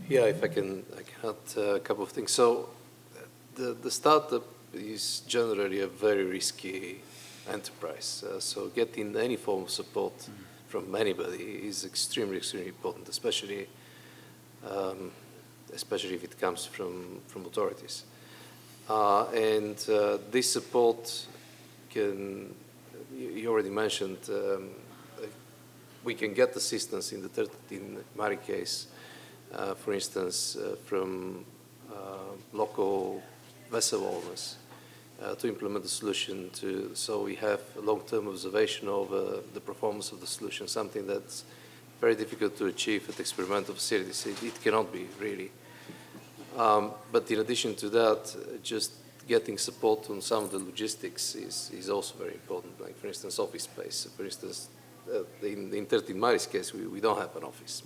Yeah, if I can add a couple of things. So the startup is generally a very risky enterprise. So getting any form of support from anybody is extremely, extremely important, especially if it comes from authorities. And this support you already mentioned, we can get assistance in the 13 Mari case, for instance, from local vessel owners to implement the solution so we have long-term observation over the performance of the solution, something that's very difficult to achieve at experimental facilities. It cannot be, really. But in addition to that, just getting support on some of the logistics is also very important, like, for instance, office space. For instance, in 13 Mari's case, we don't have an office,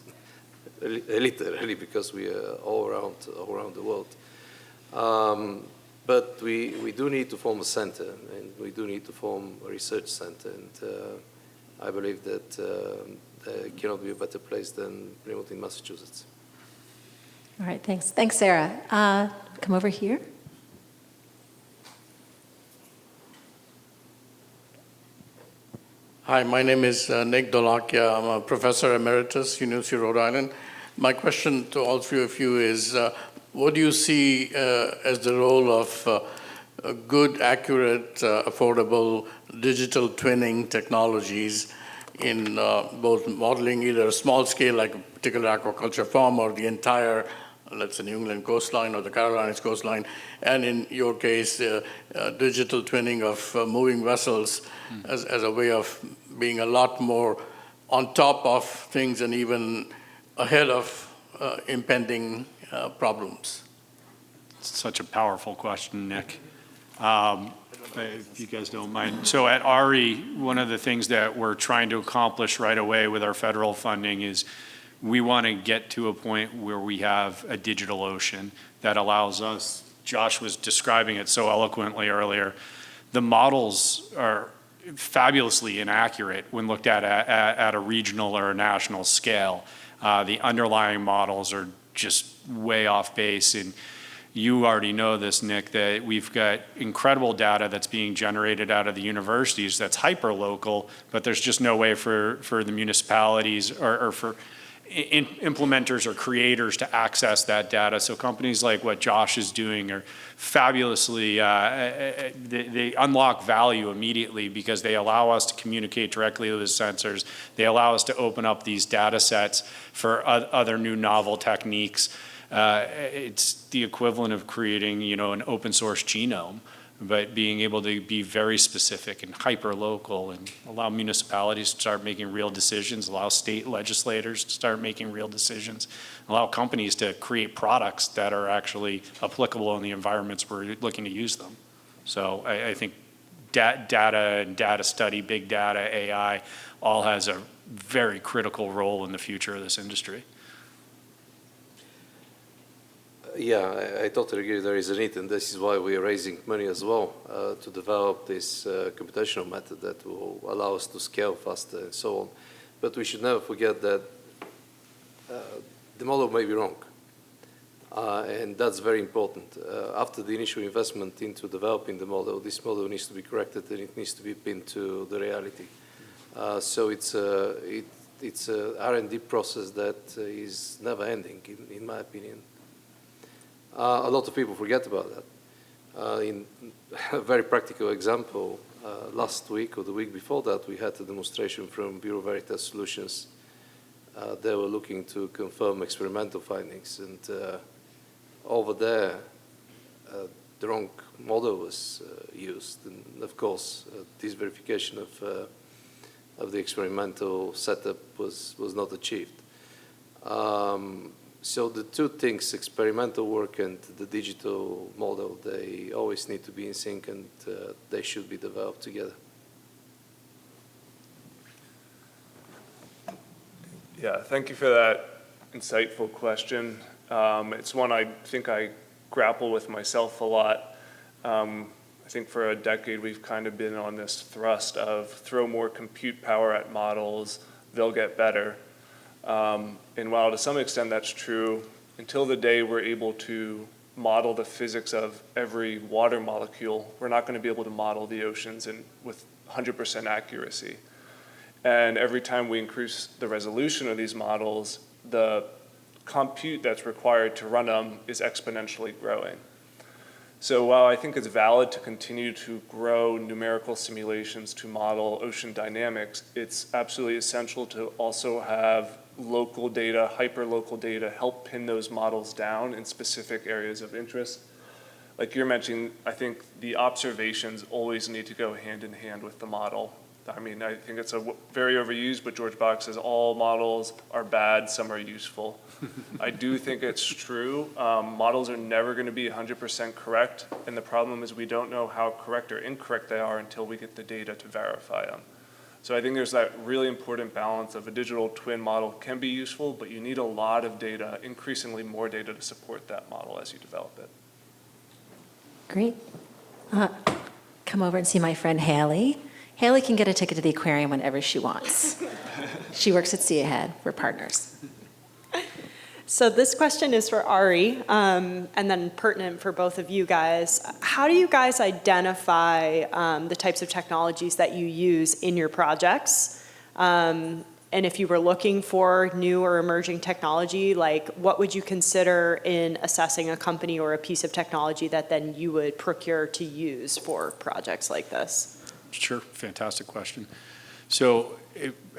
literally, because we are all around the world. But we do need to form a center, and we do need to form a research center, and I believe that there cannot be a better place than Plymouth in Massachusetts. All right, thanks. Thanks, Sarah. Come over here. Hi, my name is Nick Dolakia. I'm a professor emeritus, University of Rhode Island. My question to all three of you is, what do you see as the role of good, accurate, affordable digital twinning technologies in both modeling either a small scale, like a particular aquaculture farm, or the entire, let's say, New England coastline or the Carolinas coastline, and in your case, digital twinning of moving vessels as a way of being a lot more on top of things and even ahead of impending problems? Such a powerful question, Nick. If you guys don't mind. So at RE, one of the things that we're trying to accomplish right away with our federal funding is we want to get to a point where we have a digital ocean that allows us, Josh was describing it so eloquently earlier, the models are fabulously inaccurate when looked at a regional or a national scale. The underlying models are just way off base, and you already know this, Nick, that we've got incredible data that's being generated out of the universities that's hyper-local, but there's just no way for the municipalities or for implementers or creators to access that data. So companies like what Josh is doing are fabulously, they unlock value immediately because they allow us to communicate directly with the sensors. They allow us to open up these data sets for other new novel techniques. It's the equivalent of creating, an open source genome, but being able to be very specific and hyper-local and allow municipalities to start making real decisions, allow state legislators to start making real decisions, allow companies to create products that are actually applicable in the environments we're looking to use them. So I think data and data study, big data, AI, all has a very critical role in the future of this industry. Yeah, I totally agree. There is a need, and this is why we are raising money as well to develop this computational method that will allow us to scale faster and so on. But we should never forget that the model may be wrong, and that's very important. After the initial investment into developing the model, this model needs to be corrected and it needs to be pinned to the reality. So it's a R&D process that is never ending, in my opinion. A lot of people forget about that. In a very practical example, last week or the week before that, we had a demonstration from Bureau Veritas Solutions. They were looking to confirm experimental findings, and over there, the wrong model was used. And of course, this verification of the experimental setup was not achieved. So the two things, experimental work and the digital model, they always need to be in sync, and they should be developed together. Yeah, thank you for that insightful question. It's one I think I grapple with myself a lot. I think for a decade we've kind of been on this thrust of throw more compute power at models, they'll get better. And while to some extent that's true, until the day we're able to model the physics of every water molecule, we're not going to be able to model the oceans with 100% accuracy. And every time we increase the resolution of these models, the compute that's required to run them is exponentially growing. So while I think it's valid to continue to grow numerical simulations to model ocean dynamics, it's absolutely essential to also have local data, hyperlocal data, help pin those models down in specific areas of interest. Like you're mentioning, I think the observations always need to go hand in hand with the model. I mean, I think it's very overused, but George Bach says all models are bad, some are useful. I do think it's true. Models are never going to be 100% correct, and the problem is we don't know how correct or incorrect they are until we get the data to verify them. So I think there's that really important balance of a digital twin model can be useful, but you need a lot of data, increasingly more data to support that model as you develop it. Great. Come over and see my friend Haley. Haley can get a ticket to the aquarium whenever she wants. She works at Sea Ahead. We're partners. So this question is for Ari, and then pertinent for both of you guys. How do you guys identify the types of technologies that you use in your projects? And if you were looking for new or emerging technology, like what would you consider in assessing a company or a piece of technology that then you would procure to use for projects like this? Sure, fantastic question. So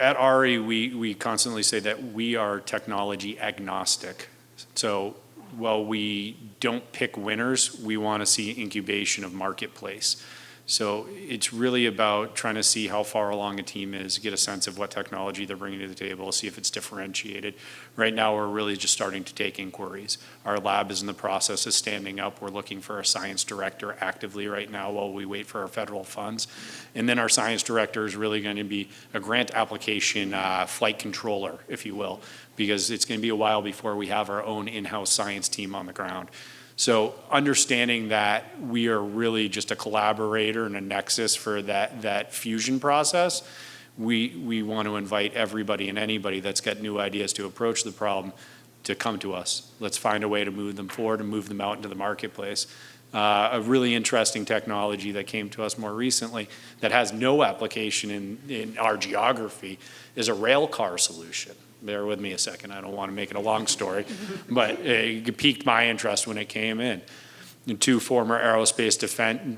at RE, we constantly say that we are technology agnostic. So while we don't pick winners, we want to see incubation of marketplace. So it's really about trying to see how far along a team is, get a sense of what technology they're bringing to the table, see if it's differentiated. Right now, we're really just starting to take inquiries. Our lab is in the process of standing up. We're looking for a science director actively right now while we wait for our federal funds. And then our science director is really going to be a grant application flight controller, if you will, because it's going to be a while before we have our own in-house science team on the ground. So understanding that we are really just a collaborator and a nexus for that fusion process, we want to invite everybody and anybody that's got new ideas to approach the problem to come to us. Let's find a way to move them forward and move them out into the marketplace. A really interesting technology that came to us more recently that has no application in our geography is a rail car solution. Bear with me a second. I don't want to make it a long story, but it piqued my interest when it came in. And two former aerospace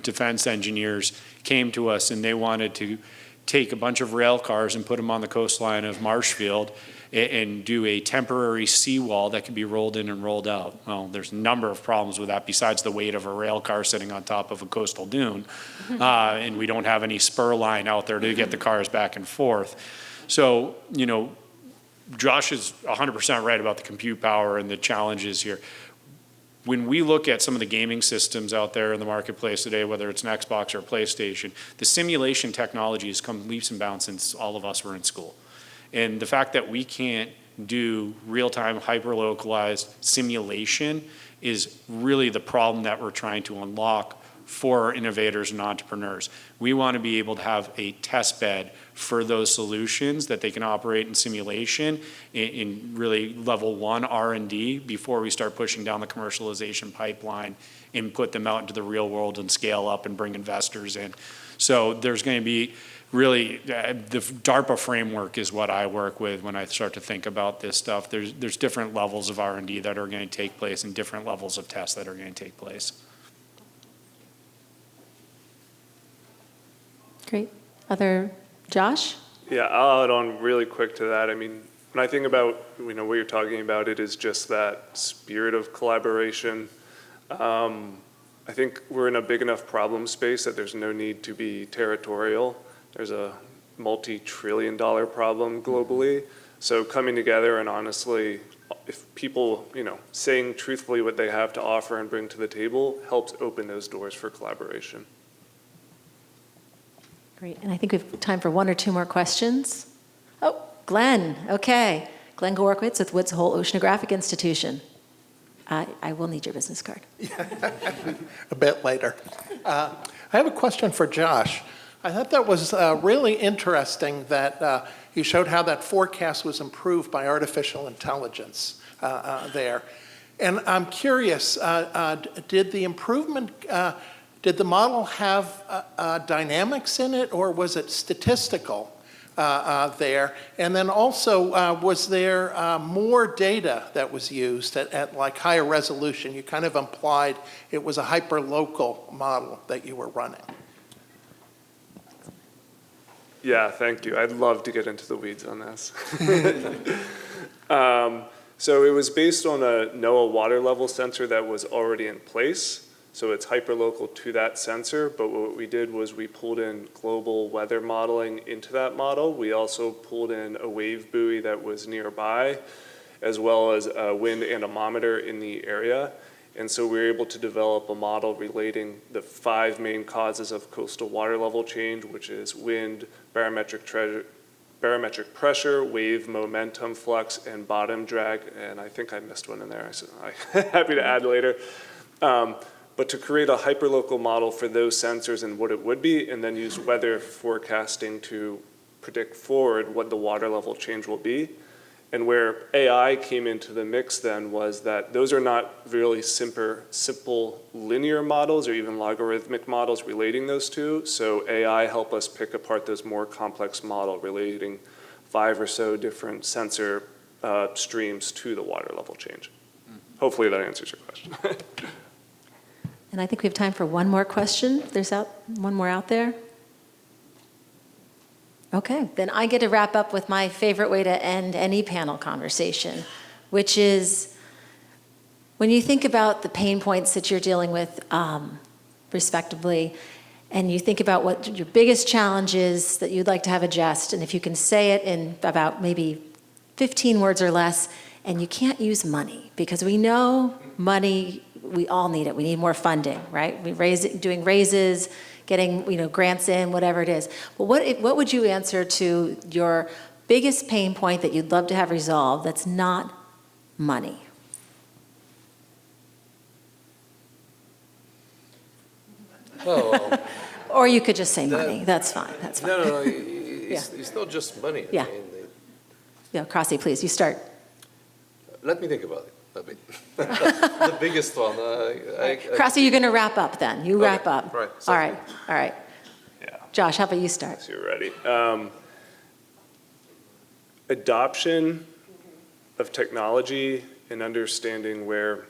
defense engineers came to us, and they wanted to take a bunch of rail cars and put them on the coastline of Marshfield and do a temporary seawall that could be rolled in and rolled out. Well, there's a number of problems with that besides the weight of a rail car sitting on top of a coastal dune, and we don't have any spur line out there to get the cars back and forth. So, you know, Josh is 100% right about the compute power and the challenges here. When we look at some of the gaming systems out there in the marketplace today, whether it's an Xbox or a PlayStation, the simulation technology has come leaps and bounds since all of us were in school. And the fact that we can't do real-time, hyper-localized simulation is really the problem that we're trying to unlock for our innovators and entrepreneurs. We want to be able to have a test bed for those solutions that they can operate in simulation in really level one R&D before we start pushing down the commercialization pipeline and put them out into the real world and scale up and bring investors in. So there's going to be really, the DARPA framework is what I work with when I start to think about this stuff. There's different levels of R&D that are going to take place and different levels of tests that are going to take place. Great. Josh? Yeah, I'll add on really quick to that. I mean, when I think about, you know, what you're talking about, it is just that spirit of collaboration. I think we're in a big enough problem space that there's no need to be territorial. There's a multi-trillion-dollar problem globally. So coming together and honestly, if people, you know, saying truthfully what they have to offer and bring to the table helps open those doors for collaboration. Great. And I think we have time for one or two more questions. Oh, Glenn. Okay. Glenn Gorkwitz with Woods Hole Oceanographic Institution. I will need your business card. A bit later. I have a question for Josh. I thought that was really interesting that you showed how that forecast was improved by artificial intelligence there. And I'm curious, did the improvement, did the model have dynamics in it, or was it statistical? there? And then also, was there more data that was used at like higher resolution? You kind of implied it was a hyper-local model that you were running. Yeah, thank you. I'd love to get into the weeds on this. So it was based on a NOAA water level sensor that was already in place. So it's hyperlocal to that sensor, but what we did was we pulled in global weather modeling into that model. We also pulled in a wave buoy that was nearby, as well as a wind anemometer in the area. And so we were able to develop a model relating the 5 main causes of coastal water level change, which is wind, barometric pressure, wave momentum flux, and bottom drag. And I think I missed one in there, so I'm happy to add later. But to create a hyperlocal model for those sensors and what it would be, and then use weather forecasting to predict forward what the water level change will be. And where AI came into the mix then was that those are not really simple linear models or even logarithmic models relating those two. So AI helped us pick apart those more complex models relating 5 or so different sensor streams to the water level change. Hopefully that answers your question. And I think we have time for one more question. There's one more out there. Okay, then I get to wrap up with my favorite way to end any panel conversation, which is when you think about the pain points that you're dealing with respectively, and you think about what your biggest challenge is that you'd like to have addressed, and if you can say it in about maybe 15 words or less, and you can't use money, because we know money, we all need it. We need more funding, right? Doing raises, getting grants in, whatever it is. But what would you answer to your biggest pain point that you'd love to have resolved that's not money? Well, Or you could just say money. That's fine. That's fine. no, it's not just money. Yeah. I mean, Yeah, Crossy, please, you start. let me think about it a bit. The biggest one. Crossy, you're going to wrap up then. You wrap Okay, up. right, All sounds right. Yeah. Josh, how about you start? So you're ready. Adoption of technology and understanding where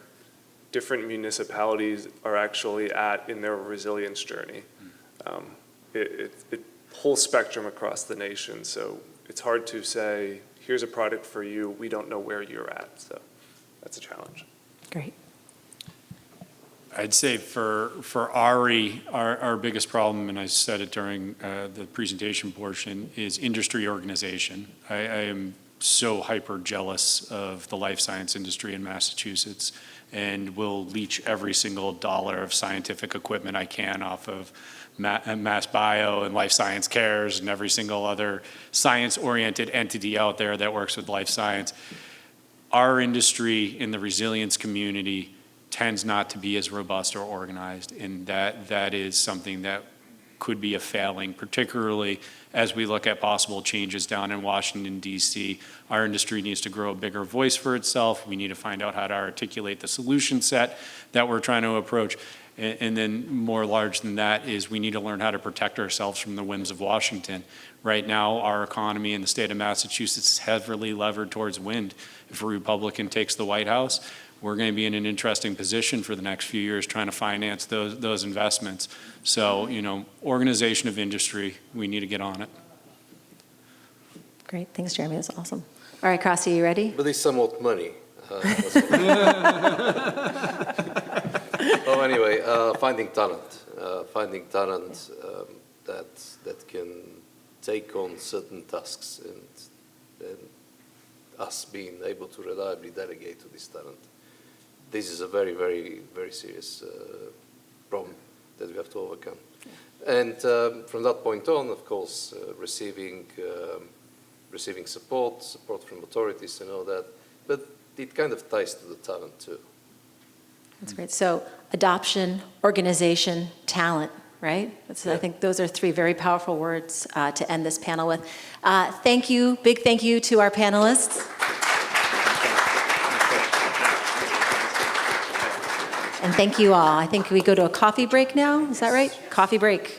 different municipalities are actually at in their resilience journey. It whole spectrum across the nation, so it's hard to say, here's a product for you, we don't know where you're at, so that's a challenge. Great. I'd say for RE, our biggest problem, and I said it during the presentation portion, is industry organization. I am so hyper jealous of the life science industry in Massachusetts, and will leech every single dollar of scientific equipment I can off of Mass Bio and Life Science Cares and every single other science-oriented entity out there that works with life science. Our industry in the resilience community tends not to be as robust or organized, and that is something that could be a failing, particularly as we look at possible changes down in Washington, D.C. Our industry needs to grow a bigger voice for itself. We need to find out how to articulate the solution set that we're trying to approach. And then more large than that is we need to learn how to protect ourselves from the whims of Washington. Right now, our economy in the state of Massachusetts is heavily levered towards wind. If a Republican takes the White House, we're going to be in an interesting position for the next few years trying to finance those investments. So, organization of industry, we need to get on it. Great. Thanks, Jeremy. That's awesome. All right, Crossy, you ready? But it's somewhat money. Oh, anyway, finding talent that can take on certain tasks, and us being able to reliably delegate to this talent. This is a very, very, very serious problem that we have to overcome. And from that point on, of course, receiving support from authorities and all that, but it kind of ties to the talent too. That's great. So adoption, organization, talent, right? I think those are 3 very powerful words to end this panel with. Thank you, big thank you to our panelists. And thank you all. I think we go to a coffee break now. Is that right? Coffee break.